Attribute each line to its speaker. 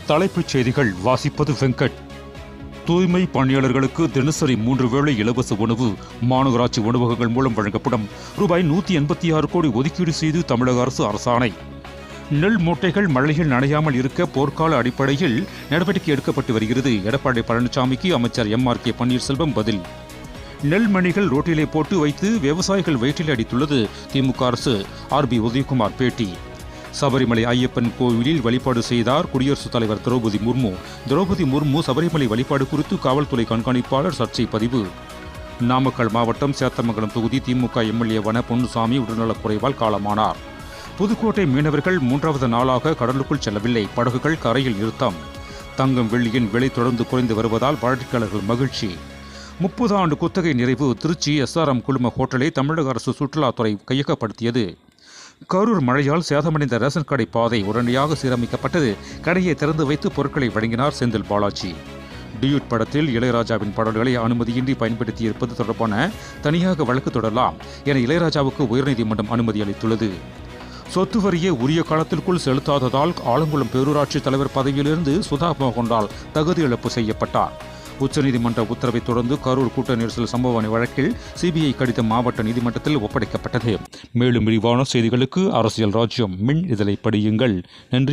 Speaker 1: தலைப்புச் செய்திகள் வாசிப்பது வெங்கட். தூய்மை பணியாளர்களுக்கு தினசரி 3 வேளை இலவச உணவு மாநகராட்சி உணவகங்கள் மூலம் வழங்கப்படும். ரூபாய் 186 கோடி ஒதுக்கீடு செய்து தமிழக அரசு அரசாணை. நெல் மூட்டைகள் மழையில் நனையாமல் இருக்க போர்க்கால அடிப்படையில் நடவடிக்கை எடுக்கப்பட்டு வருகிறது. எடப்பாடி பழனிசாமிக்கு அமைச்சர் MRK பன்னீர்செல்வம் பதில். நெல் மணிகள் ரோட்டிலே போட்டு வைத்து விவசாயிகள் வயிற்றில் அடித்துள்ளது திமுக அரசு. RB உதயகுமார் பேட்டி. சபரிமலை ஐயப்பன் கோவிலில் வழிபாடு செய்தார் குடியரசுத் தலைவர் திரௌபதி முர்மு சபரிமலை வழிபாடு குறித்து காவல்துறை கண்காணிப்பாளர் சர்ச்சை பதிவு. நாமக்கல் மாவட்டம் சேத்தமங்கலம் தொகுதி திமுக MLA வன பொன்னுசாமி உடல்நலக்குறைவால் காலமானார். புதுக்கோட்டை மீனவர்கள் 3வது நாளாக கடலுக்குள் செல்லவில்லை. படகுகள் கரையில் நிறுத்தம். தங்கம் வெள்ளியின் விலை தொடர்ந்து குறைந்து வருவதால் வாடிக்கையாளர்கள் மகிழ்ச்சி. 30 ஆண்டு குத்தகை நிறைவு. திருச்சி SRM குழும ஹோட்டலை தமிழக அரசு சுற்றுலாத்துறை கையகப்படுத்தியது. கரூர் மழையால் சேதமடைந்த ரேஷன் கடை பாதை உடனடியாக சீரமைக்கப்பட்டது. கடையை திறந்து வைத்து பொருட்களை வழங்கினார் செந்தில் பாலாஜி. டியூட் படத்தில் இளையராஜாவின் பாடல்களை அனுமதியின்றி பயன்படுத்தியிருப்பது தொடர்பான தனியாக வழக்கு தொடரலாம் என இளையராஜாவுக்கு உயர்நீதிமன்றம் அனுமதி அளித்துள்ளது. சொத்து வரியை உரிய காலத்திற்குள் செலுத்தாததால் ஆலங்குளம் பேரூராட்சி தலைவர் பதவியிலிருந்து சுதா மோகன்லால் தகுதி இழப்பு செய்யப்பட்டார். உச்சநீதிமன்ற உத்தரவை தொடர்ந்து கரூர் கூட்ட நெரிசல் சம்பவ வழக்கில் CBI கடிதம் மாவட்ட நீதிமன்றத்தில் ஒப்படைக்கப்பட்டது. மேலும் விரிவான செய்திகளுக்கு அரசியல் ராஜ்யம் மின் இதழை படியுங்கள். நன்றி.